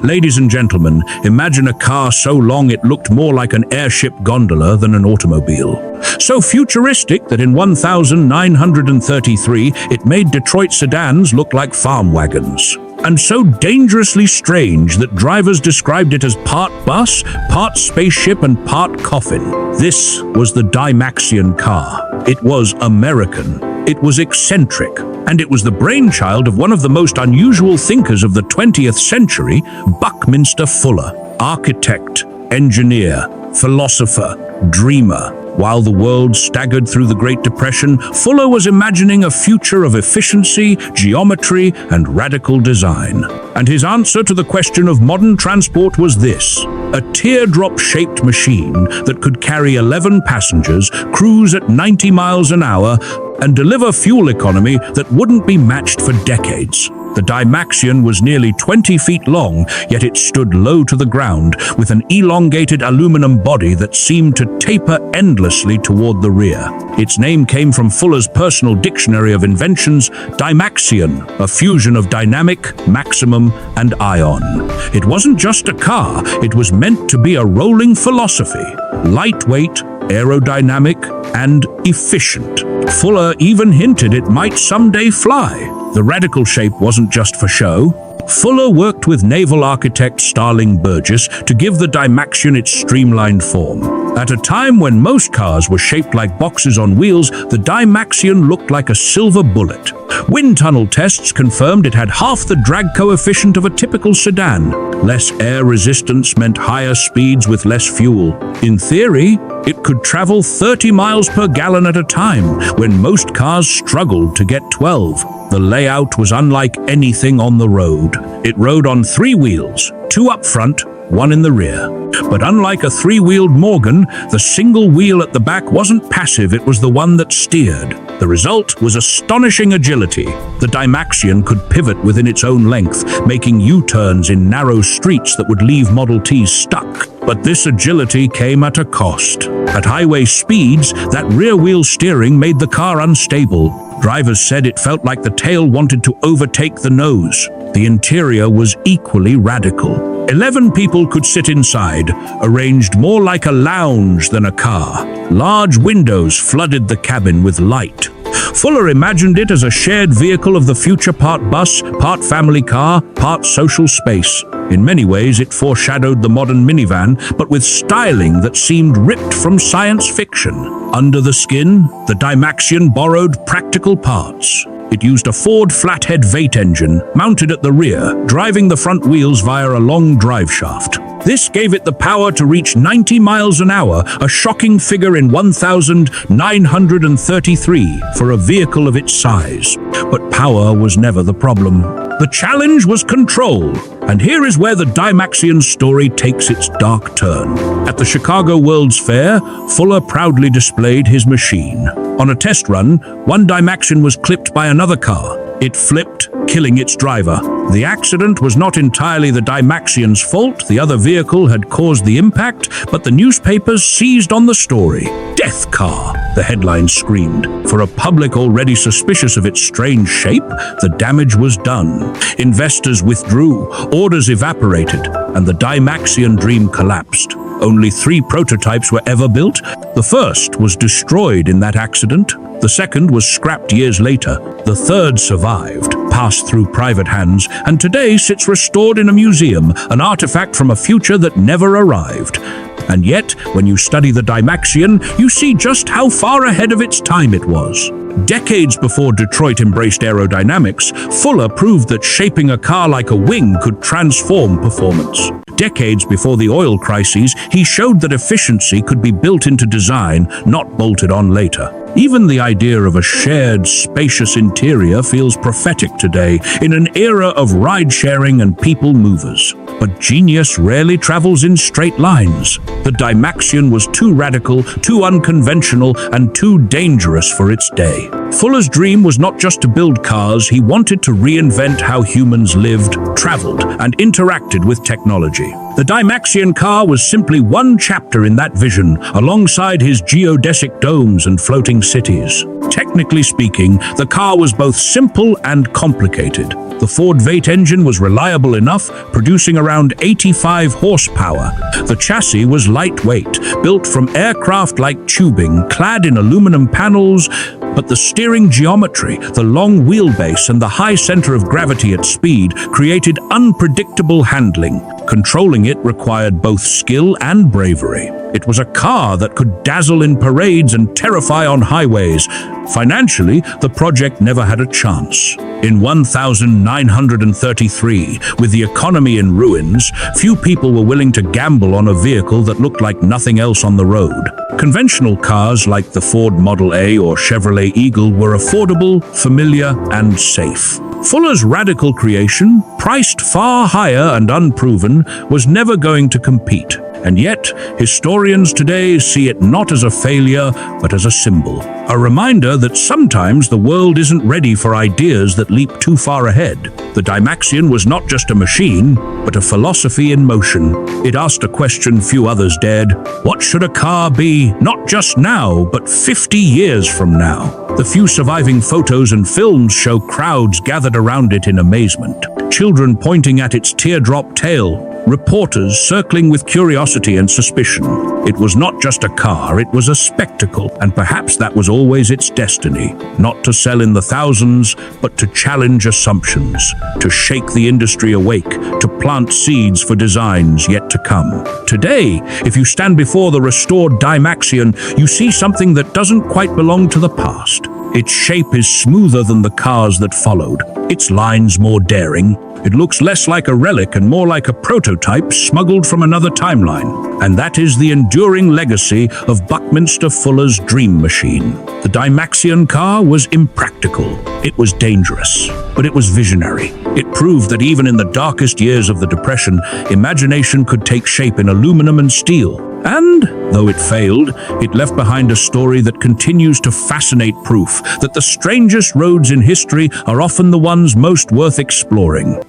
Ladies and gentlemen, imagine a car so long it looked more like an airship gondola than an automobile. So futuristic that in 1933 it made Detroit sedans look like farm wagons. And so dangerously strange that drivers described it as part bus, part spaceship, and part coffin. This was the Dymaxion Car. It was American. It was eccentric. And it was the brainchild of one of the most unusual thinkers of the 20th century, Buckminster Fuller. Architect, engineer, philosopher, dreamer. While the world staggered through the Great Depression, Fuller was imagining a future of efficiency, geometry, and radical design. And his answer to the question of modern transport was this: a teardrop-shaped machine that could carry 11 passengers, cruise at 90 miles an hour, and deliver fuel economy that wouldn't be matched for decades. The Dymaxion was nearly 20 feet long, yet it stood low to the ground, with an elongated aluminum body that seemed to taper endlessly toward the rear. Its name came from Fuller's personal dictionary of inventions, Dymaxion, a fusion of dynamic, maximum, and ion. It wasn't just a car, it was meant to be a rolling philosophy, lightweight, aerodynamic, and efficient. Fuller even hinted it might someday fly. The radical shape wasn't just for show. Fuller worked with naval architect Starling Burgess to give the Dymaxion its streamlined form. At a time when most cars were shaped like boxes on wheels, the Dymaxion looked like a silver bullet. Wind tunnel tests confirmed it had half the drag coefficient of a typical sedan. Less air resistance meant higher speeds with less fuel. In theory, it could travel 30 miles per gallon at a time, when most cars struggled to get 12. The layout was unlike anything on the road. It rode on 3 wheels, 2 up front, 1 in the rear. But unlike a 3-wheeled Morgan, the single wheel at the back wasn't passive, it was the one that steered. The result was astonishing agility. The Dymaxion could pivot within its own length, making U-turns in narrow streets that would leave Model Ts stuck. But this agility came at a cost. At highway speeds, that rear-wheel steering made the car unstable. Drivers said it felt like the tail wanted to overtake the nose. The interior was equally radical. 11 people could sit inside, arranged more like a lounge than a car. Large windows flooded the cabin with light. Fuller imagined it as a shared vehicle of the future, part bus, part family car, part social space. In many ways, it foreshadowed the modern minivan, but with styling that seemed ripped from science fiction. Under the skin, the Dymaxion borrowed practical parts. It used a Ford flathead Vate engine mounted at the rear, driving the front wheels via a long drive shaft. This gave it the power to reach 90 miles an hour, a shocking figure in 1933 for a vehicle of its size. But power was never the problem. The challenge was control. And here is where the Dymaxion story takes its dark turn. At the Chicago World's Fair, Fuller proudly displayed his machine. On a test run, one Dymaxion was clipped by another car. It flipped, killing its driver. The accident was not entirely the Dymaxion's fault. The other vehicle had caused the impact, but the newspapers seized on the story. "Death car," the headline screamed. For a public already suspicious of its strange shape, the damage was done. Investors withdrew, orders evaporated, and the Dymaxion dream collapsed. Only 3 prototypes were ever built. The first was destroyed in that accident. The second was scrapped years later. The third survived, passed through private hands, and today sits restored in a museum, an artifact from a future that never arrived. And yet, when you study the Dymaxion, you see just how far ahead of its time it was. Decades before Detroit embraced aerodynamics, Fuller proved that shaping a car like a wing could transform performance. Decades before the oil crises, he showed that efficiency could be built into design, not bolted on later. Even the idea of a shared, spacious interior feels prophetic today, in an era of ride-sharing and people movers. But genius rarely travels in straight lines. The Dymaxion was too radical, too unconventional, and too dangerous for its day. Fuller's dream was not just to build cars, he wanted to reinvent how humans lived, traveled, and interacted with technology. The Dymaxion Car was simply one chapter in that vision, alongside his geodesic domes and floating cities. Technically speaking, the car was both simple and complicated. The Ford V8 engine was reliable enough, producing around 85 horsepower. The chassis was lightweight, built from aircraft-like tubing, clad in aluminum panels, but the steering geometry, the long wheelbase, and the high center of gravity at speed created unpredictable handling. Controlling it required both skill and bravery. It was a car that could dazzle in parades and terrify on highways. Financially, the project never had a chance. In 1933, with the economy in ruins, few people were willing to gamble on a vehicle that looked like nothing else on the road. Conventional cars like the Ford Model A or Chevrolet Eagle were affordable, familiar, and safe. Fuller's radical creation, priced far higher and unproven, was never going to compete. And yet, historians today see it not as a failure, but as a symbol. A reminder that sometimes the world isn't ready for ideas that leap too far ahead. The Dymaxion was not just a machine, but a philosophy in motion. It asked a question few others dared. What should a car be, not just now, but 50 years from now? The few surviving photos and films show crowds gathered around it in amazement. Children pointing at its teardrop tail, reporters circling with curiosity and suspicion. It was not just a car, it was a spectacle, and perhaps that was always its destiny. Not to sell in the thousands, but to challenge assumptions, to shake the industry awake, to plant seeds for designs yet to come. Today, if you stand before the restored Dymaxion, you see something that doesn't quite belong to the past. Its shape is smoother than the cars that followed, its lines more daring. It looks less like a relic and more like a prototype smuggled from another timeline. And that is the enduring legacy of Buckminster Fuller's dream machine. The Dymaxion Car was impractical. It was dangerous, but it was visionary. It proved that even in the darkest years of the Depression, imagination could take shape in aluminum and steel. And, though it failed, it left behind a story that continues to fascinate, proof that the strangest roads in history are often the ones most worth exploring.